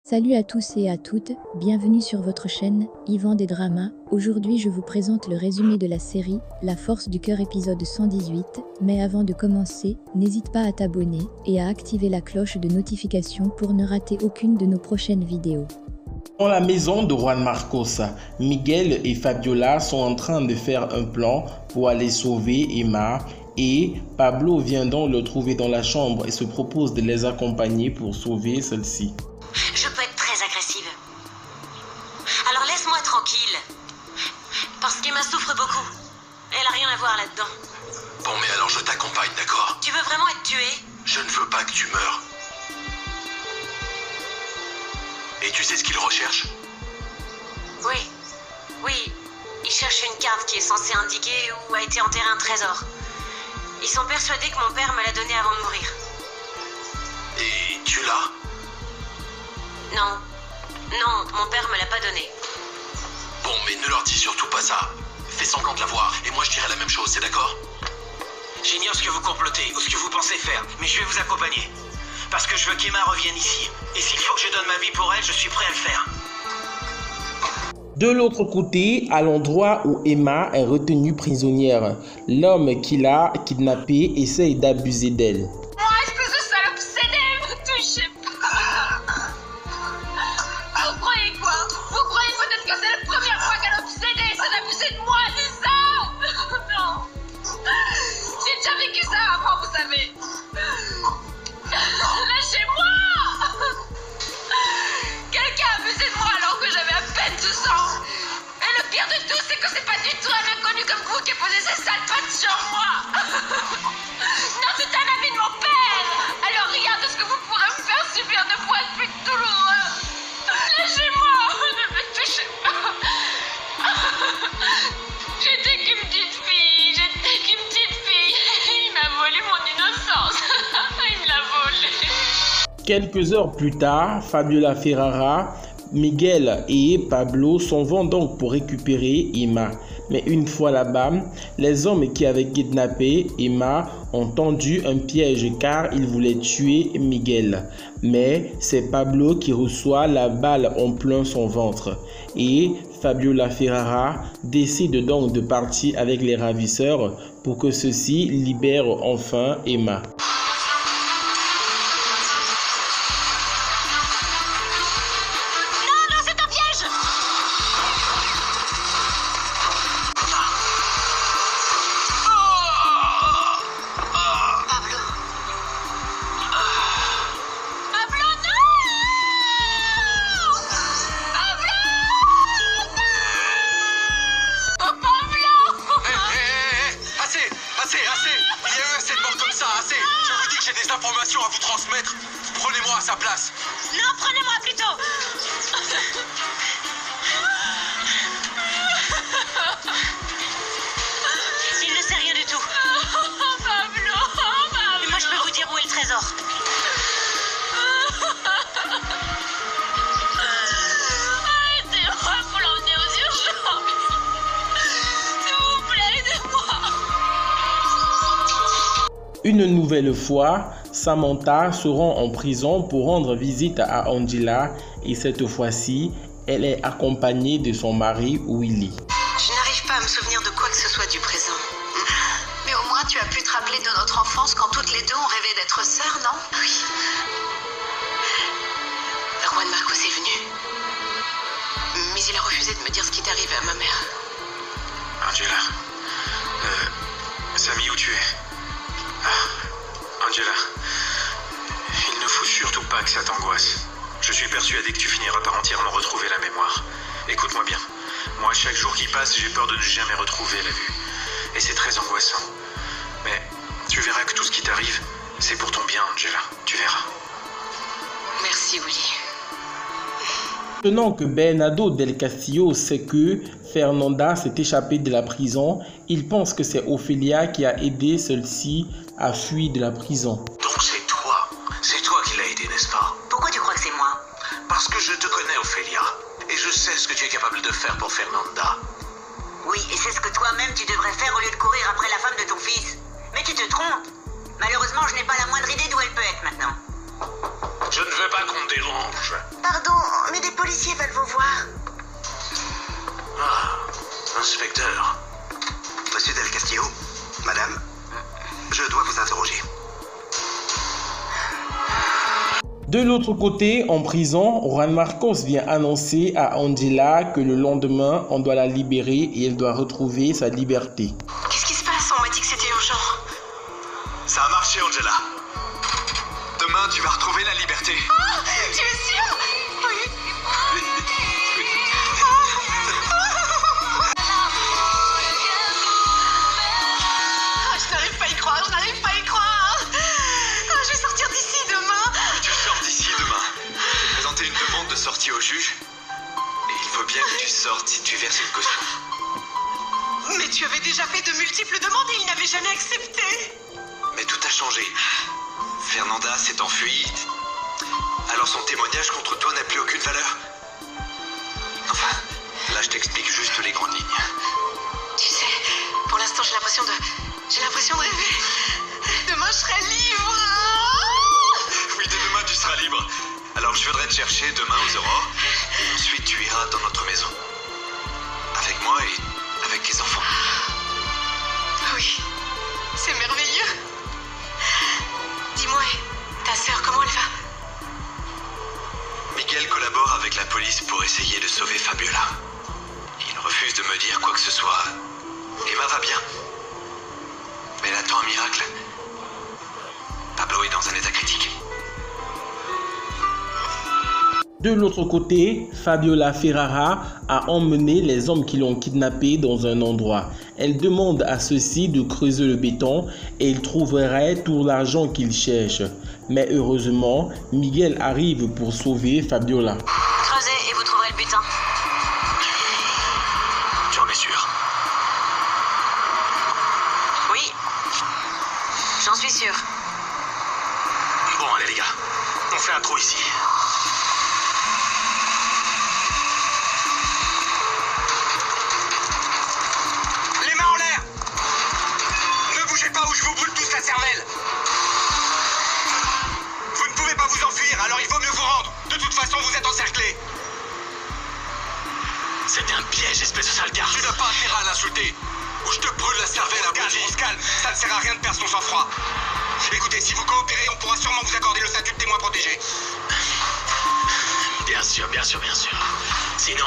Salut à tous et à toutes, bienvenue sur votre chaîne, Yvan des Dramas. Aujourd'hui je vous présente le résumé de la série, La Force du Cœur épisode 118. Mais avant de commencer, n'hésite pas à t'abonner et à activer la cloche de notification pour ne rater aucune de nos prochaines vidéos. Dans la maison de Juan Marcos, Miguel et Fabiola sont en train de faire un plan pour aller sauver Emma et Pablo vient donc le trouver dans la chambre et se propose de les accompagner pour sauver celle-ci. Je peux être très agressive. Alors laisse-moi tranquille. Parce qu'Emma souffre beaucoup. Elle a rien à voir là-dedans. Bon, mais alors je t'accompagne, d'accord? Tu veux vraiment être tuée? Je ne veux pas que tu meures. Et tu sais ce qu'ils recherchent? Oui. Ils cherchent une carte qui est censée indiquer où a été enterré un trésor. Ils sont persuadés que mon père me l'a donné avant de mourir. Et tu l'as? Non, mon père me l'a pas donné. Bon, mais ne leur dis surtout pas ça. Fais semblant de l'avoir, et moi je dirai la même chose, c'est d'accord? J'ignore ce que vous complotez ou ce que vous pensez faire, mais je vais vous accompagner. Parce que je veux qu'Emma revienne ici. Et s'il faut que je donne ma vie pour elle, je suis prêt à le faire. De l'autre côté, à l'endroit où Emma est retenue prisonnière, l'homme qui l'a kidnappée essaye d'abuser d'elle. Quelques heures plus tard, Fabiola Ferrara, Miguel et Pablo s'en vont donc pour récupérer Emma. Mais une fois là-bas, les hommes qui avaient kidnappé Emma ont tendu un piège car ils voulaient tuer Miguel. Mais c'est Pablo qui reçoit la balle en plein son ventre. Et Fabiola Ferrara décide donc de partir avec les ravisseurs pour que ceux-ci libèrent enfin Emma. Informations à vous transmettre. Prenez-moi à sa place. Non, prenez-moi plutôt. Il ne sait rien du tout. Pablo. Mais moi, je peux vous dire où est le trésor. Aidez-moi pour l'emmener aux urgences. S'il vous plaît, aidez-moi. Une nouvelle fois, Samantha se rend en prison pour rendre visite à Angela et cette fois-ci, elle est accompagnée de son mari Willy. Je n'arrive pas à me souvenir de quoi que ce soit du présent. Mais au moins tu as pu te rappeler de notre enfance quand toutes les deux on rêvait d'être sœurs, non? Oui. Juan Marcos est venu. Mais il a refusé de me dire ce qui est arrivé à ma mère. Angela, Samy, où tu es? Angela, il ne faut surtout pas que ça t'angoisse. Je suis persuadé que tu finiras par entièrement retrouver la mémoire. Écoute-moi bien. Moi, chaque jour qui passe, j'ai peur de ne jamais retrouver la vue. Et c'est très angoissant. Mais tu verras que tout ce qui t'arrive, c'est pour ton bien, Angela. Tu verras. Merci, Willy. Maintenant que Bernardo del Castillo sait que Fernanda s'est échappée de la prison, il pense que c'est Ophelia qui a aidé celle-ci à fuir de la prison. Donc c'est toi qui l'as aidé, n'est-ce pas? Pourquoi tu crois que c'est moi? Parce que je te connais, Ophelia, et je sais ce que tu es capable de faire pour Fernanda. Oui, et c'est ce que toi-même tu devrais faire au lieu de courir après la femme de ton fils. Mais tu te trompes. Malheureusement, je n'ai pas la moindre idée d'où elle peut être maintenant. Je ne veux pas qu'on te dérange. Pardon, policiers veulent vous voir. Ah, inspecteur. Monsieur Del Castillo, madame, je dois vous interroger. De l'autre côté, en prison, Juan Marcos vient annoncer à Angela que le lendemain, on doit la libérer et elle doit retrouver sa liberté. Qu'est-ce qui se passe? On m'a dit que c'était urgent. Ça a marché, Angela. Demain, tu vas retrouver la liberté. Oh, tu es sûre? Oui. Je n'arrive pas à y croire, je n'arrive pas à y croire. Je vais sortir d'ici demain. Tu sors d'ici demain. J'ai présenté une demande de sortie au juge. Et il faut bien que tu sortes si tu verses une caution. Mais tu avais déjà fait de multiples demandes et il n'avait jamais accepté. Mais tout a changé. Fernanda s'est enfuie. Alors son témoignage contre toi n'a plus aucune valeur. Enfin, là je t'explique juste les grandes lignes. Tu sais, pour l'instant j'ai l'impression de rêver. Demain je serai libre. Oui, dès demain tu seras libre. Alors je viendrai te chercher demain aux aurores. Et ensuite tu iras dans notre maison. Avec moi et avec les enfants. Oui, c'est merveilleux. Dis-moi, ta sœur, comment elle va? Miguel collabore avec la police pour essayer de sauver Fabiola. Il refuse de me dire quoi que ce soit. Emma va bien. Mais elle attend un miracle. Pablo est dans un état critique. De l'autre côté, Fabiola Ferrara a emmené les hommes qui l'ont kidnappée dans un endroit. Elle demande à ceux-ci de creuser le béton et ils trouveraient tout l'argent qu'ils cherchent. Mais heureusement, Miguel arrive pour sauver Fabiola. Creusez et vous trouverez le butin. Tu en es sûr? Oui, j'en suis sûr. Bon, allez les gars, on fait un trou ici. Les mains en l'air! Ne bougez pas ou je vous brûle tous la cervelle! Vous ne pouvez pas vous enfuir, alors il vaut mieux vous rendre. De toute façon, vous êtes encerclés. C'était un piège, espèce de sale garce. Tu n'as pas intérêt à l'insulter. Ou je te brûle la cervelle à bout. On se calme, ça ne sert à rien de perdre son sang-froid. Écoutez, si vous coopérez, on pourra sûrement vous accorder le statut de témoin protégé. Bien sûr, bien sûr, bien sûr. Sinon...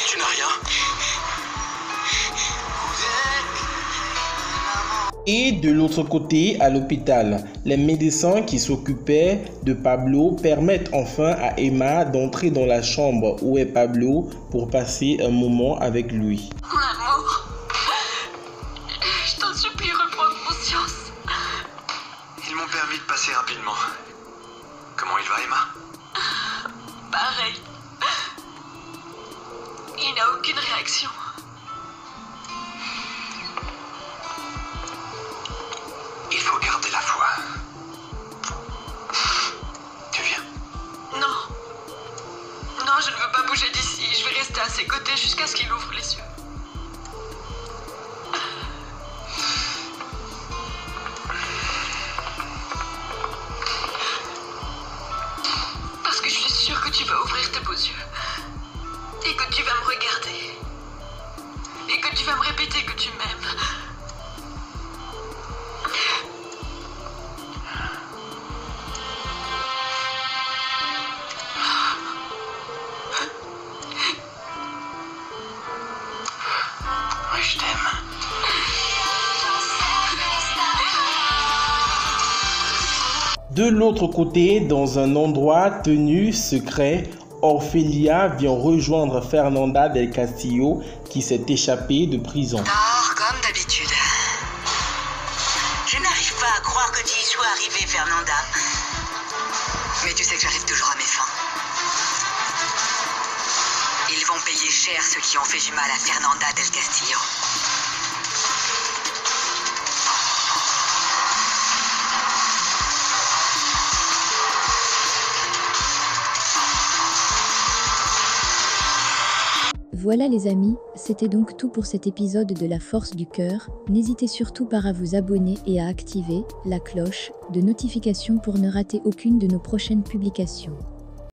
Tu n'as rien? Et de l'autre côté, à l'hôpital, les médecins qui s'occupaient de Pablo permettent enfin à Emma d'entrer dans la chambre où est Pablo pour passer un moment avec lui. Mon amour, je t'en supplie, reprends conscience. Ils m'ont permis de passer rapidement. Comment il va, Emma? Pareil. Il n'a aucune réaction. Il faut garder la foi. Tu viens? Non. Non, je ne veux pas bouger d'ici. Je vais rester à ses côtés jusqu'à ce qu'il ouvre les yeux. Parce que je suis sûre que tu vas ouvrir tes beaux yeux. Et que tu vas me regarder. Et que tu vas me répéter que tu m'aimes. Oui, je t'aime. De l'autre côté, dans un endroit tenu secret, Ophelia vient rejoindre Fernanda del Castillo qui s'est échappée de prison. Tard, comme d'habitude. Je n'arrive pas à croire que tu y sois arrivée, Fernanda. Mais tu sais que j'arrive toujours à mes fins. Ils vont payer cher ceux qui ont fait du mal à Fernanda del Castillo. Voilà les amis, c'était donc tout pour cet épisode de La Force du Cœur. N'hésitez surtout pas à vous abonner et à activer la cloche de notification pour ne rater aucune de nos prochaines publications.